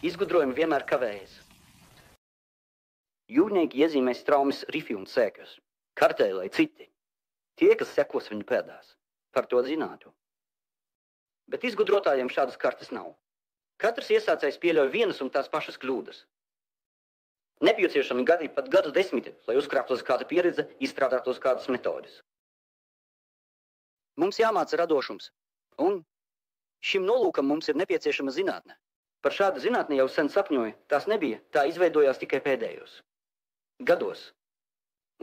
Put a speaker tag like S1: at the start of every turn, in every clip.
S1: Izgudrojumi vienmēr kavējas. Jūrnieki iezīmē straumes rifi un sēkas. Kartēji, lai citi. Tie, kas sekos viņu pēdās, par to zinātu. Bet izgudrotājiem šādas kartes nav. Katrs iesācējs pieļauj vienas un tās pašas kļūdas. Nepieciešami gadi, pat gadu desmiti, lai uzkrāptos kāda pieredze, izstrādātos kādas metodes. Mums jāmāca radošums, un šim nolūkam mums ir nepieciešama zinātne. Par šādu zinātni jau sen sapņoja, tās nebija, tā izveidojās tikai pēdējos gados.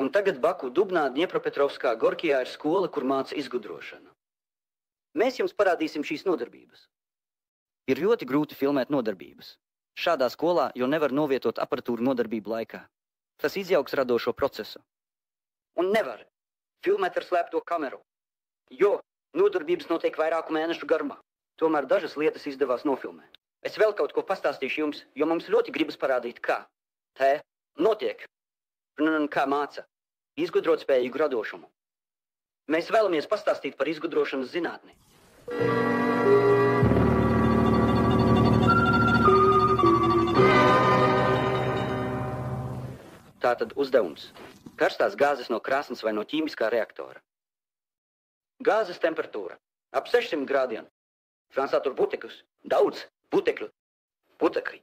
S1: Un tagad Baku, Dubnā, Dņepropetrovskā, Gorkijā ir skola, kur māca izgudrošanu. Mēs jums parādīsim šīs nodarbības. Ir ļoti grūti filmēt nodarbības. Šādā skolā jau nevar novietot aparatūru nodarbību laikā. Tas izjauks radošo procesu. Un nevar filmēt ar slēpto kameru, jo nodarbības notiek vairāku mēnešu garumā. Tomēr dažas lietas izdevās nofilmēt. Es vēl kaut ko pastāstīšu jums, jo mums ļoti gribas parādīt, kā. Te notiek. Un kā māca. Izgudrot spējīgu radošumu. Mēs vēlamies pastāstīt par izgudrošanas zinātni. Tātad uzdevums. Karstās gāzes no krāsnes vai no ķīmiskā reaktora. Gāzes temperatūra. Ap 600 grādiem. Francā tur putekļus. Daudz putekļu. Putekļi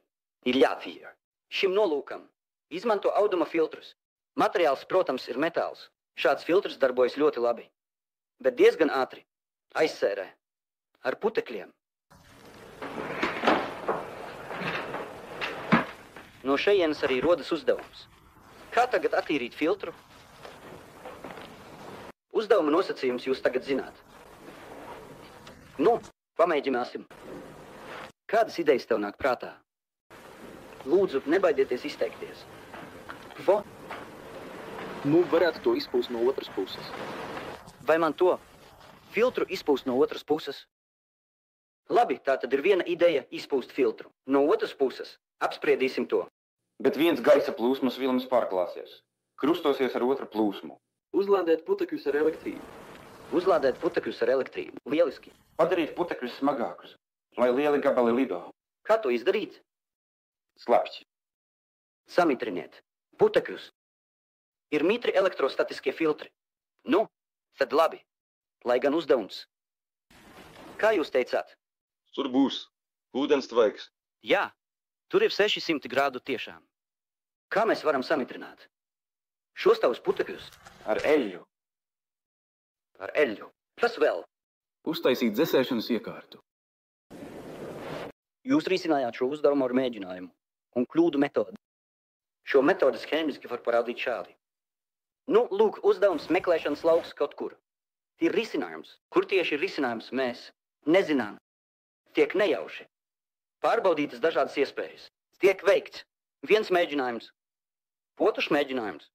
S1: ir jātīra. Šim nolūkam izmanto auduma filtrus. Materiāls, protams, ir metāls. Šāds filtrs darbojas ļoti labi. Bet diezgan ātri. Aizsērē. Ar putekļiem. No šejienes arī rodas uzdevums. Kā tagad attīrīt filtru? Uzdevuma nosacījums jūs tagad zināt. Nu, pamēģināsim. Kādas idejas tev nāk prātā? Lūdzu, nebaidieties izteikties. Vo?
S2: Nu, varētu to izpūst no otras puses.
S1: Vai man to filtru izpūst no otras puses? Labi, tā tad ir viena ideja izpūst filtru. No otras puses apspriedīsim to.
S3: Bet viens gaisa plūsmas vilnis pārklāsies. Krustosies ar otru plūsmu.
S2: Uzlādēt putekļus ar elektrību.
S1: Uzlādēt putekļus ar elektrību. Lieliski.
S3: Padarīt putekļus smagākus, lai lieli gabali lido.
S1: Kā to izdarīt?
S3: Slapji.
S1: Samitriniet. Putekļus. Ir mitri elektrostatiskie filtri. Nu, tad labi. Lai gan uzdevums. Kā jūs teicāt?
S4: Tur būs. Ūdens tvaiks.
S1: Jā, tur ir 600 grādu tiešām. Kā mēs varam samitrināt? Šos tavus putekļus?
S3: Ar eļļu.
S1: Ar eļļu. Kas vēl?
S2: Uztaisīt dzesēšanas iekārtu.
S1: Jūs risinājāt šo uzdevumu ar mēģinājumu un kļūdu metodi. Šo metodi ķēmiski var parādīt šādi. Nu, lūk, uzdevums meklēšanas lauks kaut kur. Ir risinājums. Kur tieši ir risinājums, mēs nezinām. Tiek nejauši. Pārbaudītas dažādas iespējas. Tiek veikts. Viens mēģinājums. Otrs mēģinājums.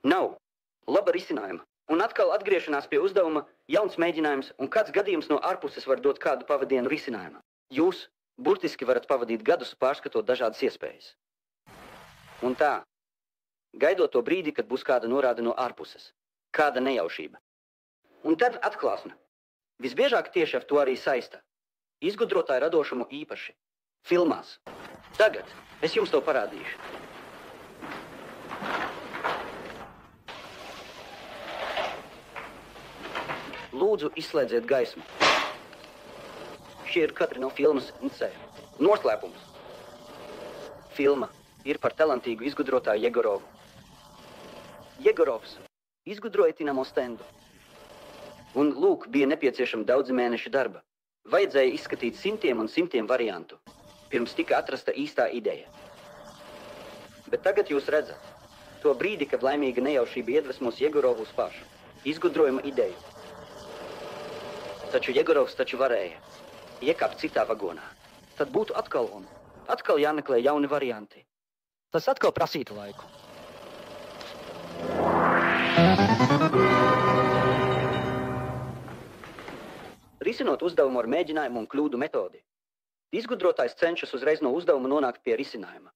S1: Nav. Laba risinājuma. Un atkal atgriešanās pie uzdevuma, jauns mēģinājums, un kāds gadījums no ārpuses var dot kādu pavadienu risinājumu. Jūs burtiski varat pavadīt gadus pārskatot dažādas iespējas. Un tā, gaidot to brīdi, kad būs kāda norāde no ārpuses. Kāda nejaušība. Un tad atklāsme. Visbiežāk tieši ar to arī saista. Izgudrotāju radošumu īpaši. Filmās. Tagad es jums to parādīšu. Lūdzu, izslēdziet gaismu. Šie ir katri no filmas incē. Noslēpums. Filma ir par talantīgu izgudrotāju Jegorovu. Jegorovs izgudroja dinamo stendu. Un lūk, bija nepieciešama daudzi mēneši darba. Vajadzēja izskatīt simtiem un simtiem variantu, pirms tika atrasta īstā ideja. Bet tagad jūs redzat to brīdi, kad laimīga nejaušība iedvesmos Jegorovu uz pašu. Izgudrojuma ideju. Taču Jegorovs taču varēja iekāpt citā vagonā. Tad būtu atkal jāmeklē jauni varianti. Tas atkal prasītu laiku. risinot uzdevumu ar mēģinājumu un kļūdu metodi. Izgudrotājs cenšas uzreiz no uzdevuma nonākt pie risinājuma.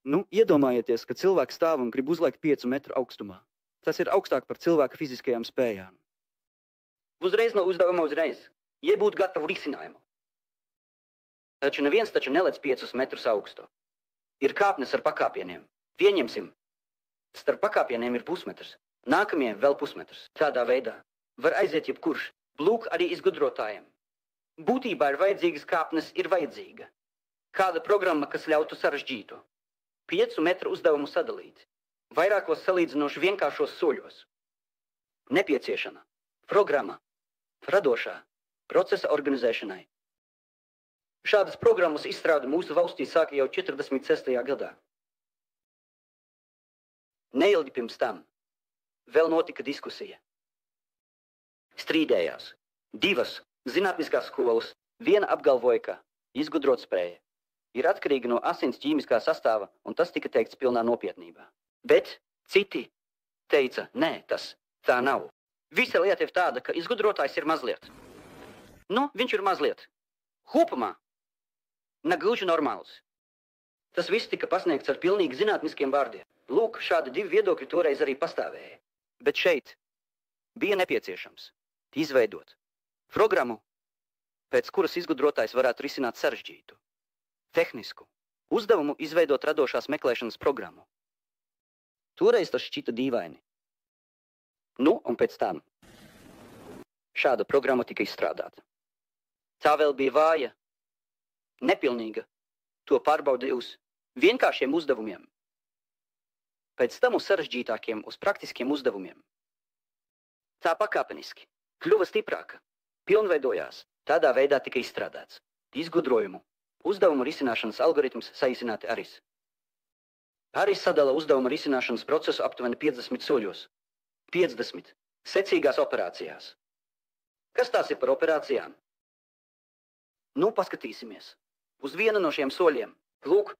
S1: Nu, iedomājieties, ka cilvēks stāv un grib uzliekt 5 metru augstumā. Tas ir augstāk par cilvēka fiziskajām spējām. Uzreiz no uzdevuma uzreiz. Iebūt gatavu risinājumu. Taču neviens nelec 5 metrus augstu. Ir kāpnes ar pakāpieniem. Pieņemsim. Starp pakāpieniem ir pusmetrs. Nākamie vēl pusmetrs. Tādā veidā var aiziet jebkurš. Lūk, arī izgudrotājiem. Būtībā ir vajadzīgas kāpnes, ir vajadzīga. Kāda programma, kas ļautu sarežģītu. 5 metru uzdevumu sadalīt. Vairākos salīdzinoši vienkāršos soļos. Nepieciešama. Programma. Radošā. Procesa organizēšanai. Šādas programmas izstrāde mūsu valstī sāka jau 46. gadā. Neilgi pirms tam vēl notika diskusija. Strīdējās. 2 zinātniskās skolas. Viena apgalvoja, ka izgudrotspēja ir atkarīga no asins ķīmiskā sastāva, un tas tika teikts pilnā nopietnībā. Bet citi teica, nē, tas tā nav. Visa lieta ir tāda, ka izgudrotājs ir mazliet. Nu, viņš ir mazliet. Kopumā negluži normāls. Tas viss tika pasniegts ar pilnīgi zinātniskiem vārdiem. Lūk, šādi 2 viedokļi toreiz arī pastāvēja. Bet šeit bija nepieciešams izveidot programmu, pēc kuras izgudrotājs varētu risināt sarežģītu, tehnisku uzdevumu izveidot radošās meklēšanas programmu. Toreiz tas šķita dīvaini. Nu, un pēc tam šāda programma tika izstrādāta. Tā vēl bija vāja, nepilnīga, to pārbaudi uz vienkāršiem uzdevumiem. Pēc tam uz sarežģītākiem, uz praktiskiem uzdevumiem. Tā pakāpeniski kļuva stiprāka, pilnveidojās, tādā veidā tika izstrādāts. Izgudrojumu, uzdevumu risināšanas algoritms saīsināti ARIS. ARIS sadala uzdevuma risināšanas procesu aptuveni 50 soļos. 50 secīgās operācijās. Kas tās ir par operācijām? Nu, paskatīsimies. Uz vienu no šiem soļiem. Lūk,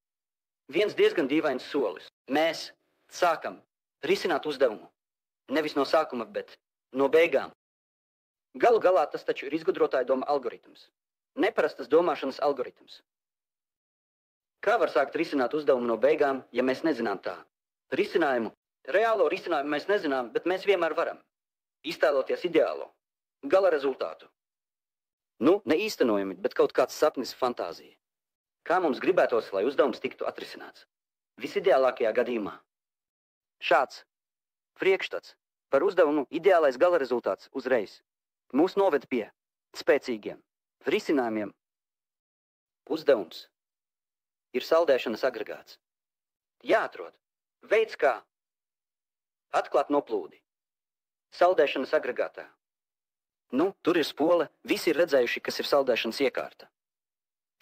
S1: viens diezgan dīvains solis. Mēs sākam risināt uzdevumu. Nevis no sākuma, bet no beigām. Galu galā tas taču ir izgudrotāja doma algoritms. Neparastas domāšanas algoritms. Kā var sākt risināt uzdevumu no beigām, ja mēs nezinām tā? Risinājumu, reālo risinājumu mēs nezinām, bet mēs vienmēr varam. Iztēloties ideālo, gala rezultātu. Nu, ne īstenojami, bet kaut kāds sapnis, fantāzija. Kā mums gribētos, lai uzdevums tiktu atrisināts? Visideālākajā gadījumā. Šāds priekšstats par uzdevumu ideālais gala rezultāts uzreiz mūs noved pie spēcīgiem risinājumiem. Uzdevums ir saldēšanas agregāts. Jāatrod veids, kā atklāt noplūdi saldēšanas agregātā. Nu, tur ir spole, visi ir redzējuši, kas ir saldēšanas iekārta.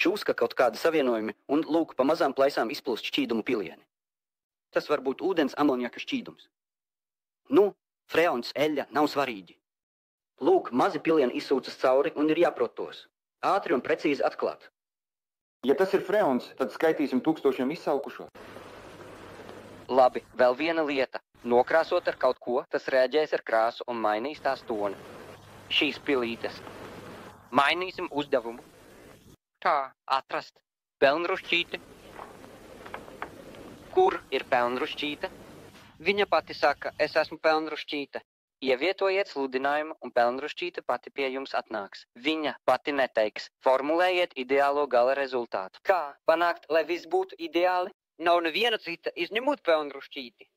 S1: Čūska kaut kādi savienojumi un lūk, pa mazām plaisām izplūst šķīdumu pilieni. Tas var būt ūdens amoniaka šķīdums. Nu, freons, eļļa nav svarīgi. Lūk, mazi pilieni izsūcas cauri un ir jāprot tos. Ātri un precīzi atklāt.
S3: Ja tas ir freons, tad skaitīsim 1000 izsalkušo.
S1: Labi, vēl viena lieta. Nokrāsot ar kaut ko, tas reaģēs ar krāsu un mainīs tās toni. Šīs pilītes. Mainīsim uzdevumu. Tā, atrast. Pelnrušķīte. Kur ir pelnrušķīte? Viņa pati saka, es esmu pelnrušķīte. Ievietojiet sludinājumu un pelnrušķīte pati pie jums atnāks. Viņa pati neteiks. Formulējiet ideālo gala rezultātu. Kā panākt, lai viss būtu ideāli? Nav neviena cita, izņemot pelnrušķīti.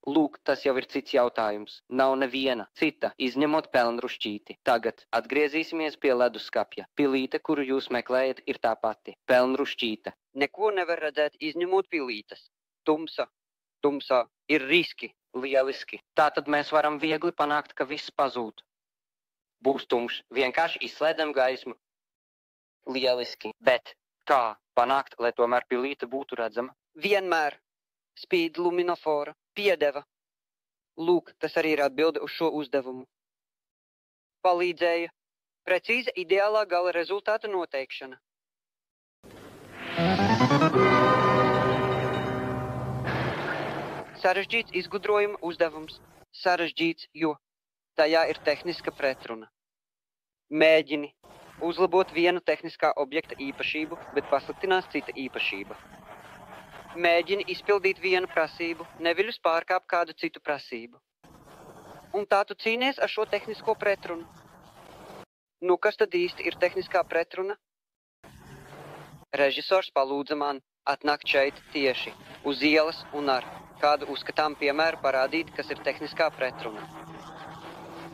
S1: Lūk, tas jau ir cits jautājums. Nav neviena cita, izņemot pelnrušķīti. Tagad atgriezīsimies pie leduskapja. Pilīte, kuru jūs meklējat, ir tā pati. Pelnrušķīte. Neko nevar redzēt, izņemot pilītes. Tumsā ir riski. Lieliski. Tātad mēs varam viegli panākt, ka viss pazūd. Būs tumšs, vienkārši izslēdzam gaismu. Lieliski. Bet kā panākt, lai tomēr pilīte būtu redzama? Vienmēr spīd luminofora, piedeva. Lūk, tas arī ir atbilde uz šo uzdevumu. Palīdzēja. Precīza ideālā gala rezultāta noteikšana. Sarežģīts izgudrojuma uzdevums. Sarežģīts, jo tajā ir tehniska pretruna. Mēģini uzlabot vienu tehniskā objekta īpašību, bet pasliktinās cita īpašība. Mēģini izpildīt vienu prasību, neviļus pārkāp kādu citu prasību. Un tā tu cīnies ar šo tehnisko pretrunu. Nu, kas tad īsti ir tehniskā pretruna? Režisors palūdza man atnākt šeit tieši, uz ielas un ar kādu uzskatām piemēru parādīt, kas ir tehniskā pretruna.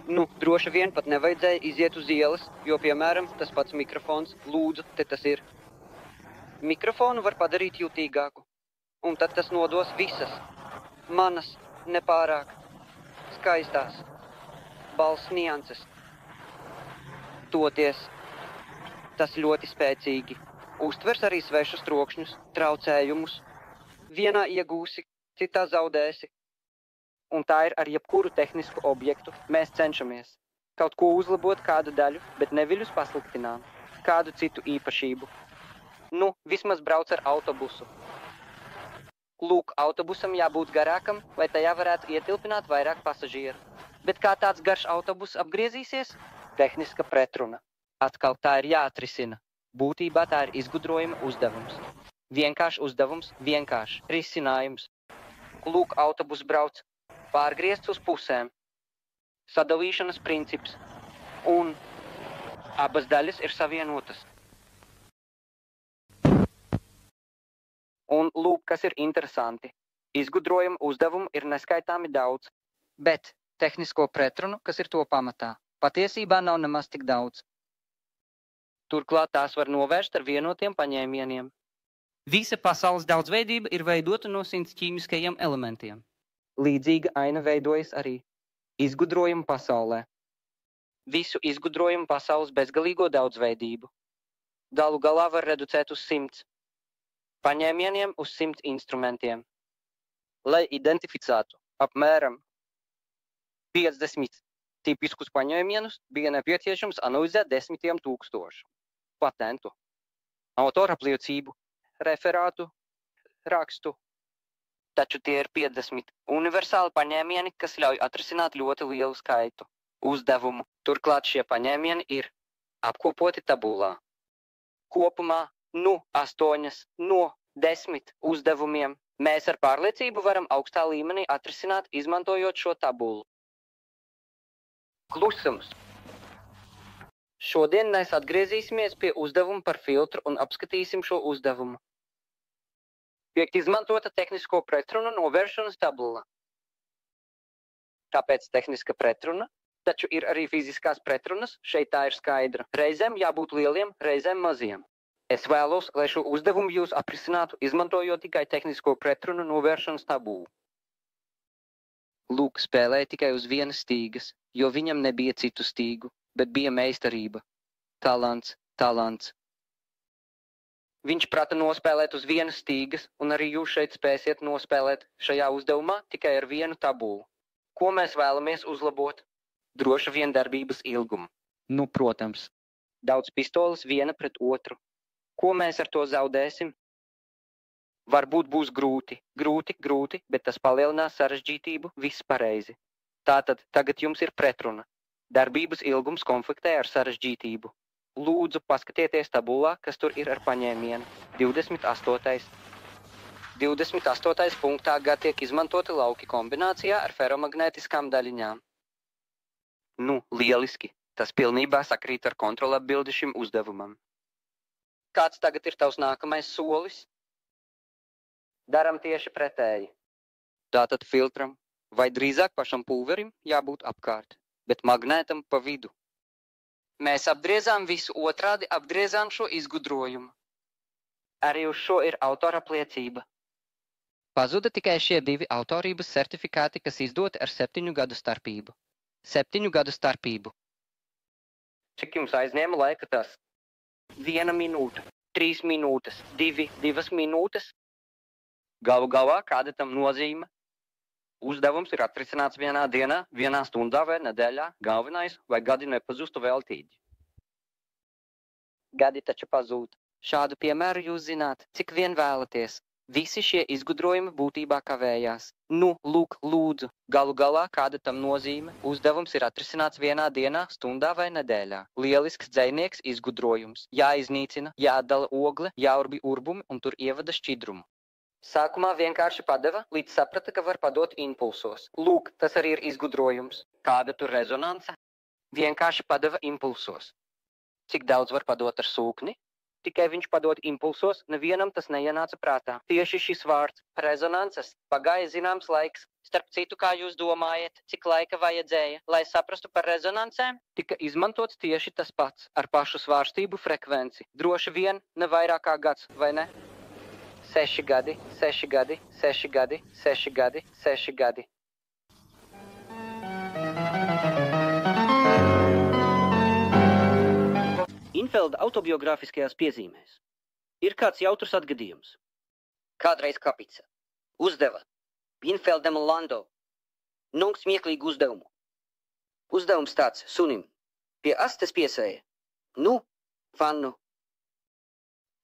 S1: Nu, droši vien pat nevajadzēja iziet uz ielas, jo, piemēram, tas pats mikrofons, lūdzu, te tas ir. Mikrofonu var padarīt jutīgāku, un tad tas nodos visas, manas, nepārāk, skaistās, balss nianses. Toties, tas ļoti spēcīgi, uztvers arī svešus trokšņus, traucējumus. Vienā iegūsi, citā zaudēsi. Un tā ir ar jebkuru tehnisku objektu. Mēs cenšamies kaut ko uzlabot, kādu daļu, bet neviļus pasliktinām, kādu citu īpašību. Nu, vismaz brauc ar autobusu. Lūk, autobusam jābūt garākam, lai tajā varētu ietilpināt vairāk pasažieru. Bet kā tāds garš autobus apgriezīsies? Tehniska pretruna. Atkal tā ir jāatrisina. Būtībā tā ir izgudrojuma uzdevums. Vienkārši uzdevums, vienkārši risinājums. Lūk, autobus brauc. Pārgriezts uz pusēm. Sadalīšanas princips. Un abas daļas ir savienotas. Un lūk, kas ir interesanti. Izgudrojuma uzdevumu ir neskaitāmi daudz. Bet tehnisko pretrunu, kas ir to pamatā, patiesībā nav nemaz tik daudz. Turklāt tās var novērst ar vienotiem paņēmieniem. Visa pasaules daudzveidība ir veidota no 100 ķīmiskajiem elementiem. Līdzīga aina veidojas arī izgudrojumu pasaulē. Visu izgudrojumu pasaules bezgalīgo daudzveidību. Galu galā var reducēt uz 100 paņēmieniem, uz 100 instrumentiem. Lai identificētu apmēram 50 tipiskus paņēmienus, bija nepieciešams analizēt 10 000 patentu, autorapliecību, referātu, rakstu. Taču tie ir 50 universāli paņēmieni, kas ļauj atrisināt ļoti lielu skaitu uzdevumu. Turklāt šie paņēmieni ir apkopoti tabulā. Kopumā 8 no 10 uzdevumiem mēs ar pārliecību varam augstā līmenī atrisināt, izmantojot šo tabulu. Klusums. Šodien mēs atgriezīsimies pie uzdevuma par filtru un apskatīsim šo uzdevumu. Tiek izmantota tehnisko pretrunu novēršanas tabula. Kāpēc tehniska pretruna? Taču ir arī fiziskās pretrunas, šeit tā ir skaidra. Reizēm jābūt lieliem, reizēm maziem. Es vēlos, lai šo uzdevumu jūs aprisinātu, izmantojot tikai tehnisko pretrunu novēršanas tabulu. Lūk spēlēja tikai uz vienas stīgas, jo viņam nebija citu stīgu, bet bija meistarība. Talants, talants. Viņš prata nospēlēt uz vienas stīgas, un arī jūs šeit spēsiet nospēlēt šajā uzdevumā tikai ar vienu tabulu. Ko mēs vēlamies uzlabot? Droši vien darbības ilgumu. Nu, protams. Daudz pistoles viena pret otru. Ko mēs ar to zaudēsim? Varbūt būs grūti, bet tas palielinās sarežģītību viss pareizi. Tātad tagad jums ir pretruna. Darbības ilgums konfliktē ar sarežģītību. Lūdzu, paskatieties tabulā, kas tur ir ar paņēmienu. 28. 28. punktā gad tiek izmantoti lauki kombinācijā ar feromagnētiskām daļiņām. Nu, lieliski. Tas pilnībā sakrīt ar kontrolatbildi šim uzdevumam. Kāds tagad ir tavs nākamais solis? Daram tieši pretēji. Tātad filtram, vai drīzāk pašam pulverim jābūt apkārt, bet magnētam pa vidu. Mēs apgriezām visu otrādi, apgriezām šo izgudrojumu. Arī uz šo ir autorapliecība. Pazuda tikai šie 2 autorības certifikāti, kas izdoti ar 7 gadu starpību. 7 gadu starpību. Cik jums aizņēma laika tas? 1 minūte, 3 minūtes, 2 minūtes? Galu galā, kāda tam nozīme? Uzdevums ir atrisināts vienā dienā, 1 stundā vai nedēļā, galvenais, vai gadi nepazustu veltīgi. Gadi taču pazūd. Šādu piemēru jūs zināt, cik vien vēlaties. Visi šie izgudrojumi būtībā kavējās.
S5: Nu, lūk, lūdzu, galu galā kāda tam nozīme? Uzdevums ir atrisināts vienā dienā, stundā vai nedēļā. Lielisks dzejnieks izgudrojums. Jāiznīcina, jāatdala ogle, jāurbi urbumi un tur ievada šķidrumu. Sākumā vienkārši padeva, līdz saprata, ka var padot impulsos. Lūk, tas arī ir izgudrojums. Kāda tur rezonance? Vienkārši padeva impulsos. Cik daudz var padot ar sūkni? Tikai viņš padod impulsos, nevienam tas neienāca prātā. Tieši šis vārds - rezonances. Pagāja zināms laiks. Starp citu, kā jūs domājat, cik laika vajadzēja, lai saprastu par rezonancēm? Tika izmantots tieši tas pats, ar pašu svārstību frekvenci. Droši vien ne vairāk kā gads, vai ne? 6 gadi, 6 gadi, 6 gadi, 6 gadi, 6 gadi.
S1: Infelda autobiogrāfiskajās piezīmēs ir kāds jautrs atgadījums. Kādreiz Kapica uzdeva Infeldam Lando smieklīgu uzdevumu. Uzdevums tāds sunim pie astes piesēja. Nu, fannu.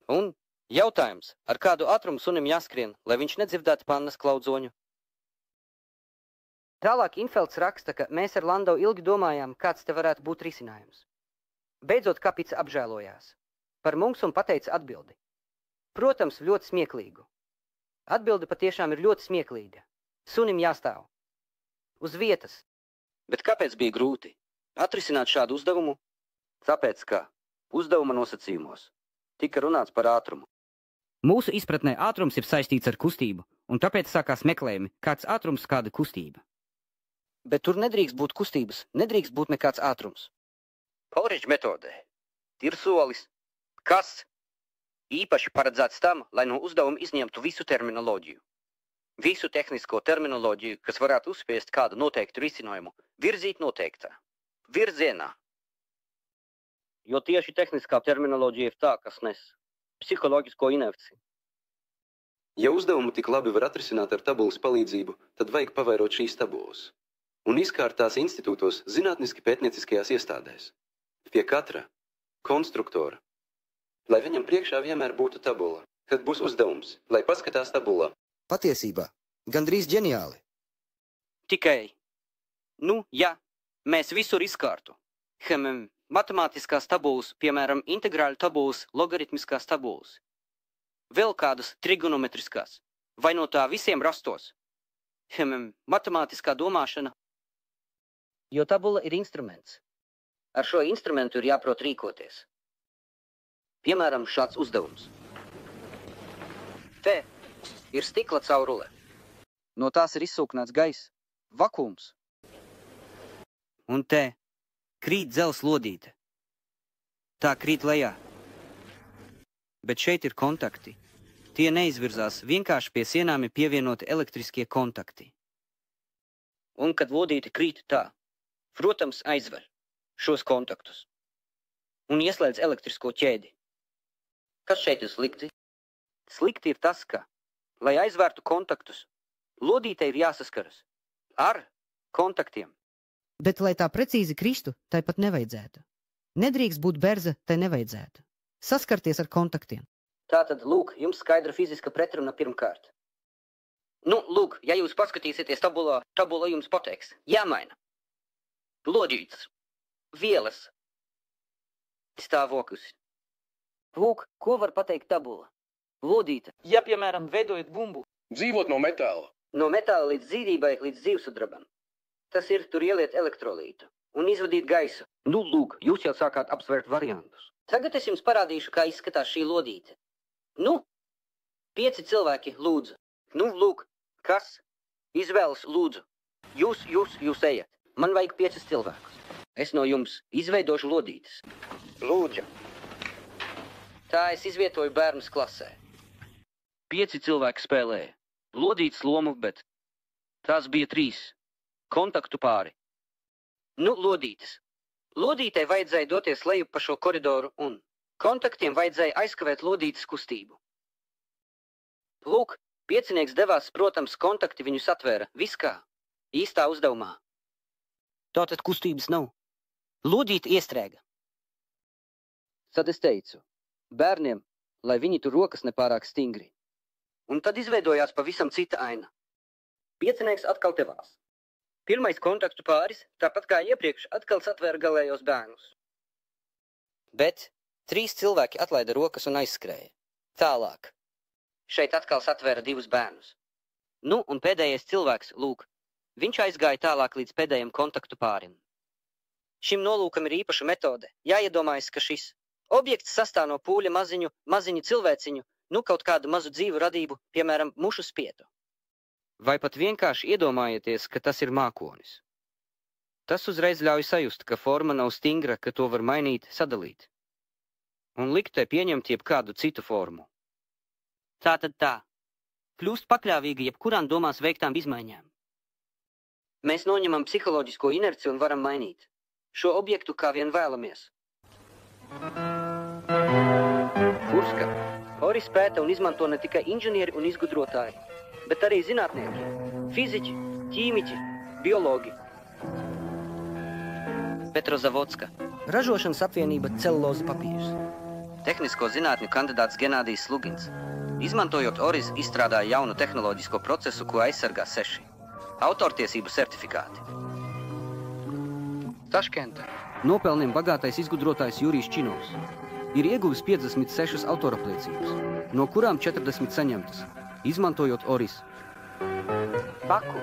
S1: Un jautājums, ar kādu ātrumu sunim jāskrien, lai viņš nedzirdētu pannas klaudzoņu? Tālāk Infelds raksta, ka mēs ar Lando ilgi domājām, kāds te varētu būt risinājums. Beidzot Kapica apžēlojās par mums un pateica atbildi. Protams, ļoti smieklīgu. Atbilde patiešām ir ļoti smieklīga. Sunim jāstāv. Uz vietas. Bet kāpēc bija grūti atrisināt šādu uzdevumu? Tāpēc, ka uzdevuma nosacījumos tika runāts par ātrumu. Mūsu izpratnē ātrums ir saistīts ar kustību, un tāpēc sākās meklējumi, kāds ātrums, kāda kustība. Bet tur nedrīkst būt kustības, nedrīkst būt nekāds ātrums. Coleridge metodē ir solis, kas īpaši paredzēts tam, lai no uzdevuma izņemtu visu terminoloģiju. Visu tehnisko terminoloģiju, kas varētu uzspiest kādu noteiktu risinājumu, virzīt noteiktā virzienā. Jo tieši tehniskā terminoloģija ir tā, kas nes psiholoģisko inerci.
S2: Ja uzdevumu tik labi var atrisināt ar tabulas palīdzību, tad vajag pavairot šīs tabulas. Un izkārt tās institūtos, zinātniski pētnieciskajās iestādēs. Pie katra konstruktora. Lai viņam priekšā vienmēr būtu tabula, kad būs uzdevums, lai paskatās tabulā.
S1: Patiesībā, gandrīz ģeniāli. Tikai, ja mēs visur izkārtu. Matemātiskās tabulas, piemēram, integrāļu tabulas, logaritmiskās tabulas. Vēl kādas trigonometriskās, vai no tā visiem rastos. Matemātiskā domāšana. Jo tabula ir instruments. Ar šo instrumentu ir jāprot rīkoties. Piemēram, šāds uzdevums. Te ir stikla caurule. No tās ir izsūknāts gaiss, vakums. Un te krīt dzels lodīte. Tā krīt lejā. Bet šeit ir kontakti. Tie neizvirzās, vienkārši pie sienām ir pievienoti elektriskie kontakti. Un kad lodīte krīt tā, protams, aizver šos kontaktus un ieslēdz elektrisko ķēdi. Kas šeit ir slikti? Slikti ir tas, ka, lai aizvērtu kontaktus, lodītei ir jāsaskaras ar kontaktiem.
S6: Bet, lai tā precīzi kristu, tai pat nevajadzētu. Nedrīkst būt berza, tai nevajadzētu. Saskarties ar kontaktiem.
S1: Tātad, lūk, jums skaidra fiziska pretruna pirmkārt. Lūk, ja jūs paskatīsieties tabula jums pateiks. Jāmaina. Lodītes. Vielas. Stāvoklis. Lūk, ko var pateikt tabula? Lodīte.
S5: Ja, piemēram, veidojat bumbu.
S4: Dzīvot no metāla.
S1: No metāla līdz dzīvībai, līdz dzīvsudrabam. Tas ir tur ieliet elektrolītu un izvadīt gaisu. Lūk, jūs jau sākāt apsvērt variantus. Tagad es jums parādīšu, kā izskatās šī lodīte. 5 cilvēki lūdzu. Lūk, kas izvēlas lūdzu. Jūs ejat. Man vajag 5 cilvēkus. Es no jums izveidošu lodītes. Lūdzu. Tā es izvietoju bērnus klasē. 5 cilvēki spēlēja. Lodītes lomu, bet tās bija 3. Kontaktu pāri. Lodītes. Lodītei vajadzēja doties lejup pa šo koridoru un kontaktiem vajadzēja aizkavēt lodītes kustību. Lūk, piecinieks devās, protams, kontakti viņus atvēra. Viss kā īstā uzdevumā. Tātad kustības nav. Lodīte iestrēga. Tad es teicu bērniem, lai viņi tur rokas nepārāk stingri. Un tad izveidojās pavisam cita aina. Piecinieks atkal tevās. Pirmais kontaktu pāris, tāpat kā iepriekš, atkal satvēra galējos bērnus.
S5: Bet 3 cilvēki atlaida rokas un aizskrēja. Tālāk.
S1: Šeit atkal satvēra 2 bērnus.
S5: Nu, un pēdējais cilvēks, lūk, viņš aizgāja tālāk līdz pēdējiem kontaktu pārim.
S1: Šim nolūkam ir īpaša metode. Jāiedomājas, ka šis objekts sastāv no pūļa maziņu cilvēciņu, nu kaut kādu mazu dzīvu radību, piemēram, mušu spietu.
S5: Vai pat vienkārši iedomājieties, ka tas ir mākonis. Tas uzreiz ļauj sajust, ka forma nav stingra, ka to var mainīt, sadalīt. Un likt tai pieņemt jebkādu citu formu.
S1: Tātad tā. Kļūst pakļāvīga jebkurām domās veiktām izmaiņām. Mēs noņemam psiholoģisko inerci un varam mainīt šo objektu, kā vien vēlamies. Kurska. Oris pēta un izmanto ne tikai inženieri un izgudrotāji, bet arī zinātnieki, fiziķi, ķīmiķi, biologi.
S5: Petrozavodska.
S1: Ražošanas apvienība celuloza papīrs.
S5: Tehnisko zinātņu kandidāts Genādijs Slugins. Izmantojot Oris, izstrādāja jaunu tehnoloģisko procesu, ko aizsargā 6. Autortiesību certifikāti.
S6: Taškenta.
S5: Nopelniem bagātais izgudrotājs Jurijs Činovs ir ieguvis 56 autorapliecības, no kurām 40 saņemtas, izmantojot Oris.
S1: Baku.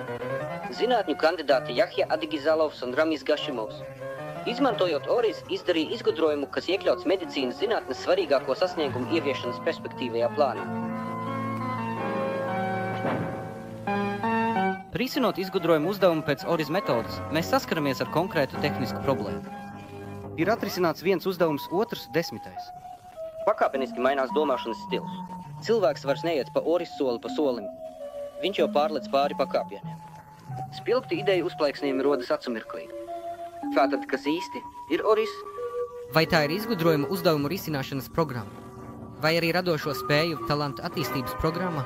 S1: Zinātņu kandidāti Jahja Adigizalovs un Ramis Gašimovs. Izmantojot Oris, izdarīja izgudrojumu, kas iekļauts medicīnas zinātnes svarīgāko sasniegumu ieviešanas perspektīvajā plānā.
S5: Risinot izgudrojumu uzdevumu pēc Oris metodas, mēs saskaramies ar konkrētu tehnisku problēmu. Ir atrisināts viens uzdevums, otrs 10.
S1: Pakāpeniski mainās domāšanas stils. Cilvēks vairs neiet pa Oris soli pa solim. Viņš jau pārlec pāri pakāpieniem. Spilgti ideju uzplaiksnījumi rodas acumirklī. Tātad, kas īsti ir Oris?
S6: Vai tā ir izgudrojuma uzdevumu risināšanas programma? Vai arī radošo spēju talantu attīstības programma?